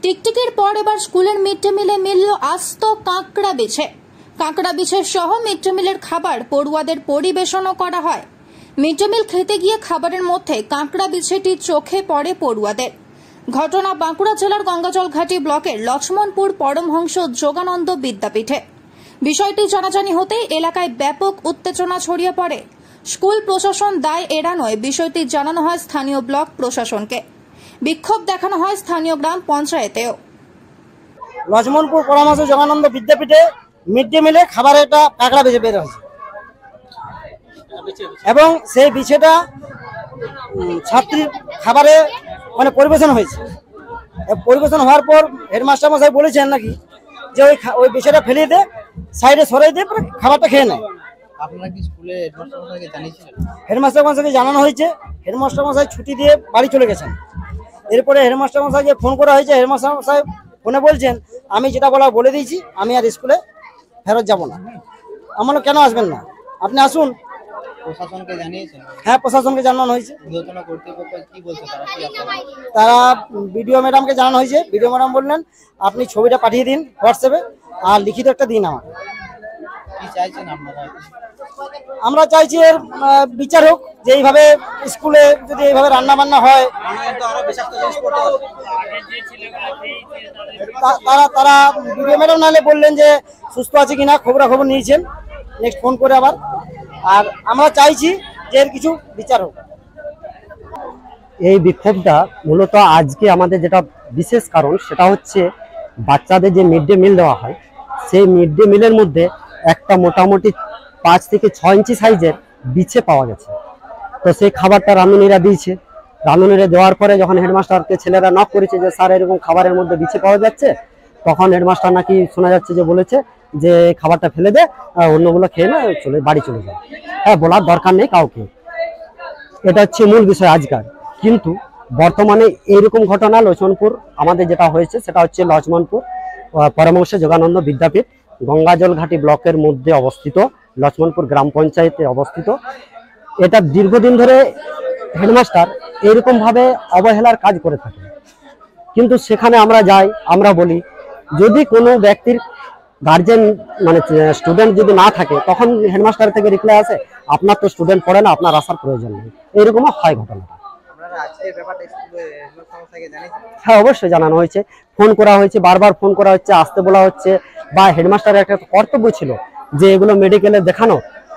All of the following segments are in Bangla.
টিকটিকির পর এবার স্কুলের মিড ডে মিলে মিলল আস্ত কাঁকড়া বিছে। কাঁকড়া বিছের সহ মিড ডে মিলের খাবার পড়ুয়াদের পরিবেশনও করা হয়। মিড ডে মিল খেতে গিয়ে খাবারের মধ্যে কাঁকড়া বিছেটি চোখে পড়ে পড়ুয়াদের। ঘটনা বাঁকুড়া জেলার গঙ্গাজলঘাটি ব্লকের লক্ষ্মণপুর পরমহংস যোগানন্দ বিদ্যাপীঠে। বিষয়টি জানাজানি হতেই এলাকায় ব্যাপক উত্তেজনা ছড়িয়ে পড়ে। স্কুল প্রশাসন দায় এড়ানোয় বিষয়টি জানানো হয় স্থানীয় ব্লক প্রশাসনকে। বিক্ষোভ দেখানো হয় স্থানীয় গ্রাম পঞ্চায়েতেও। লক্ষ্মণপুর পরমহংস যোগানন্দ বিদ্যাপীঠে মিড ডে মিলে খাবারে একটা কাঁকড়া বেছে বের হয়েছে এবং সেই বিছেটা ছাত্রীর খাবারে মানে পরিবেশন হয়েছে। পরিবেশন হওয়ার পর হেডমাস্টার মশাই বলেছেন নাকি যে ওই বিছেটা ফেলিয়ে দে, সাইডে সরাই দিয়ে খাবারটা খেয়ে নেয়। আপনারা কি স্কুলে হেডমাস্টার মশাইকে জানিয়েছিলেন? হেডমাস্টার মশাইকে জানানো হয়েছে। হেডমাস্টার মশাই ছুটি দিয়ে বাড়ি চলে গেছেন। এরপরে হেডমাস্টার মশাইকে ফোন করা হয়েছে। হেডমাস্টার মশাই ফোনে বলছেন আমি যেটা বলা বলে দিয়েছি, আমি আর স্কুলে ফেরত যাব না। আমরা কেন আসবেন না, আপনি আসুন। প্রশাসনকে জানিয়েছেন? হ্যাঁ, প্রশাসনকে জানানো হয়েছে। ঊর্ধ্বতন কর্তৃপক্ষ কি বলছে তারা? তারা বিডিও ম্যাডামকে জানানো হয়েছে। বিডিও ম্যাডাম বললেন আপনি ছবিটা পাঠিয়ে দিন হোয়াটসঅ্যাপে আর লিখিত একটা দিন আমার। কি চাইছেন আপনারা? আমরা চাইছি এর বিচার হোক, যে এইভাবে স্কুলে যদি এইভাবে রান্না বান্না হয় তারা বিডিও ম্যাডাম নাহলে বললেন যে সুস্থ আছে কিনা খবরাখবর নিয়েছেন, নেক্সট ফোন করে আবার। আর আমরা চাইছি যে এর কিছু বিচার হোক। এই বিক্ষোভটা মূলত আজকে আমাদের যেটা বিশেষ কারণ সেটা হচ্ছে বাচ্চাদের যে মিড ডে মিল দেওয়া হয় সেই মিড ডে মিলের মধ্যে একটা মোটামুটি 5 থেকে 6 ইঞ্চি সাইজের বিছে পাওয়া গেছে। তো সেই খাবারটা রাঁধুনিরা দিয়েছে। রাঁধুনিরা দেওয়ার পরে যখন হেডমাস্টারকে ছেলেরা নক করেছে যে স্যার এরকম খাবারের মধ্যে বিছে পাওয়া যাচ্ছে, তখন হেডমাস্টার নাকি শোনা যাচ্ছে যে বলেছে যে খাবারটা ফেলে দে, অন্যগুলো খেয়ে না, বাড়ি চলে যায়। হ্যাঁ, বলার দরকার নেই কাউকে, এটা হচ্ছে মূল বিষয় আজকাল। কিন্তু বর্তমানে এইরকম ঘটনা লক্ষ্মণপুর আমাদের যেটা হয়েছে সেটা হচ্ছে লক্ষ্মণপুর পরমহংস যোগানন্দ বিদ্যাপীঠ গঙ্গাজলঘাটি ব্লকের মধ্যে অবস্থিত, লক্ষ্মণপুর গ্রাম পঞ্চায়েতে অবস্থিত। এটা দীর্ঘদিন ধরে হেডমাস্টার এরকম ভাবে অবহেলার কাজ করে থাকে। কিন্তু সেখানে আমরা যাই, আমরা বলি যদি কোনো ব্যক্তির গার্জেন মানে স্টুডেন্ট যদি না থাকে তখন হেডমাস্টার থেকে রিপ্লাই আসে আপনার তো স্টুডেন্ট পড়ে না, আপনার আসার প্রয়োজন নেই। এরকমও হয় ঘটনা। হ্যাঁ, অবশ্যই জানানো হয়েছে, ফোন করা হয়েছে, বারবার ফোন করা হচ্ছে, আসতে বলা হচ্ছে। বা হেডমাস্টারের একটা কর্তব্য ছিল যে এগুলো মেডিকেলে দেখানো,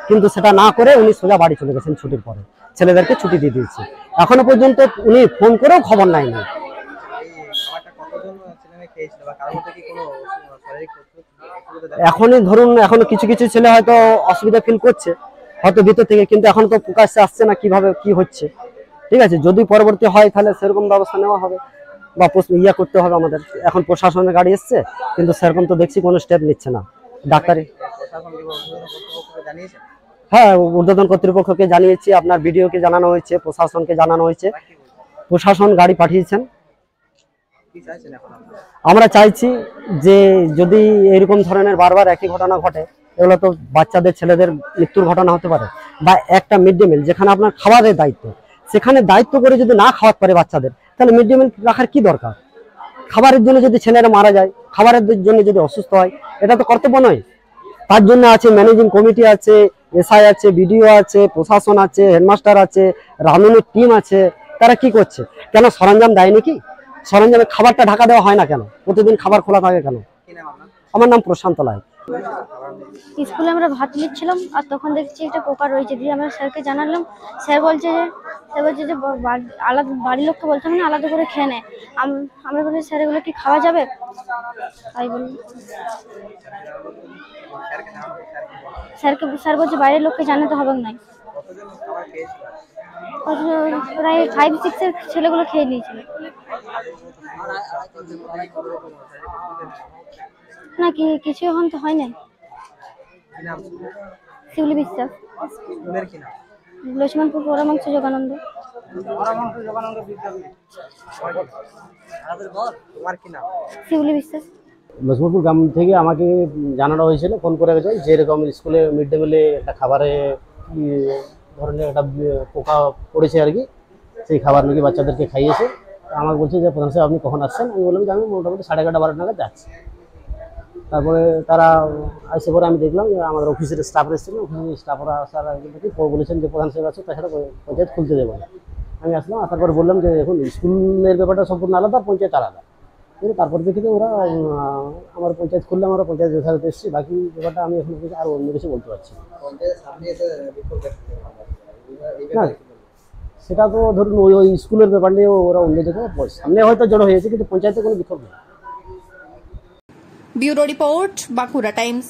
কিন্তু সেটা না করে উনি সোজা বাড়ি চলে গেছেন ছুটির পরে, ছেলেদেরকে ছুটি দিয়ে দিয়েছে। এখনো পর্যন্ত উনি ফোন করেও খবর নেয়নি। এখনই ধরুন এখনো কিছু কিছু ছেলে হয়তো অসুবিধা ফিল করছে হয়তো ভিতর থেকে, কিন্তু এখন তো প্রকাশ্যে আসছে না কিভাবে কি হচ্ছে। ঠিক আছে, যদি পরবর্তী হয় তাহলে সেরকম ব্যবস্থা নেওয়া হবে বা ইয়া করতে হবে আমাদের। এখন প্রশাসনের গাড়ি এসছে কিন্তু সেরকম তো দেখছি কোনো স্টেপ নিচ্ছে না ডাক্তারি। হ্যাঁ, ঊর্ধ্বতন কর্তৃপক্ষকে জানিয়েছি, আপনার ভিডিওকে জানানো হয়েছে, প্রশাসনকে জানানো হয়েছে। প্রশাসন গাড়ি পাঠিয়েছেন। আমরা চাইছি যে যদি এরকম ধরনের বারবার একই ঘটনা ঘটে, এগুলো তো বাচ্চাদের ছেলেদের মৃত্যুর ঘটনা হতে পারে। বা একটা মিড ডে মিল যেখানে আপনার খাবারের দায়িত্ব, সেখানে দায়িত্ব করে যদি না খাওয়াতে পারে বাচ্চাদের, তাহলে মিড ডে মিল রাখার কি দরকার? খাবারের জন্য যদি ছেলেরা মারা যায়, খাবারের জন্য যদি অসুস্থ হয়, এটা তো কর্তব্য নয়। তার জন্য আছে ম্যানেজিং কমিটি আছে, এসআই আছে, বিডিও আছে, প্রশাসন আছে, হেডমাস্টার আছে, রাঁধুনির টিম আছে। তারা কি করছে? কেন সরঞ্জাম দেয়নি? কি সরঞ্জামে খাবারটা ঢাকা দেওয়া হয় না কেন? প্রতিদিন খাবার খোলা থাকে কেন? আমার নাম প্রশান্ত লাইক। স্কুলে আমরা ভাত নিচ্ছিলাম আর তখন দেখছি একটা পোকা রয়েছে। দিয়ে আমরা স্যারকে জানালাম। স্যার বলছে যে আলাদা বাড়ির লোককে বলতে হবে না, আলাদা করে খেয়ে নেয়। আমরা বলি স্যার এগুলো কি খাওয়া যাবে? তাই বলি স্যার বলছে বাইরের লোককে জানাতে হবে না। প্রায় 5-6 এর ছেলেগুলো খেয়ে নিয়েছিল। না কিছু এখন তো হয় না। শিউলি বিশ্বাস, লক্ষ্মণপুর পরমহংস যোগানন্দ। শিউলি বিশ্বাস। লক্ষ্মণপুর গ্রাম থেকে আমাকে জানানো হয়েছিল, ফোন করে গেছে যে এরকম স্কুলে মিড ডে মিলে একটা খাবারে ধরনের একটা পোকা পড়েছে আর কি, সেই খাবার নাকি বাচ্চাদেরকে খাইয়েছে। আমাকে বলছে যে প্রধান সাহেব আপনি কখন আসছেন? আমি বললাম যে আমি মোটামুটি 11:30-12 নাগাদ যাচ্ছি। তারপরে তারা এসে পরে আমি দেখলাম যে আমাদের অফিসের স্টাফরা এসেছিল, অফিসের স্টাফরা আসার আগে থেকে বলেছেন যে প্রধান সাহেব আছে, তাছাড়া পঞ্চায়েত খুলতে দেবো না। আমি আসলাম, আসার পর বললাম যে এখন স্কুলের ব্যাপারটা সম্পূর্ণ আলাদা, পঞ্চায়েত আলাদা। কিন্তু তারপর দেখি যে ওরা আমার পঞ্চায়েত খুললে আমরা পঞ্চায়েত যথাযথ এসেছি, বাকি ব্যাপারটা আমি এখন আর অন্য কিছু বলতে পারছি না। না, সেটা তো ধরুন ওই স্কুলের ব্যাপার নিয়ে ওরা অন্য জায়গায় সামনে হয়তো জড়ো হয়েছে, কিন্তু পঞ্চায়েতে কোনো বিক্ষোভ নেই। Bureau report, Bankura Times.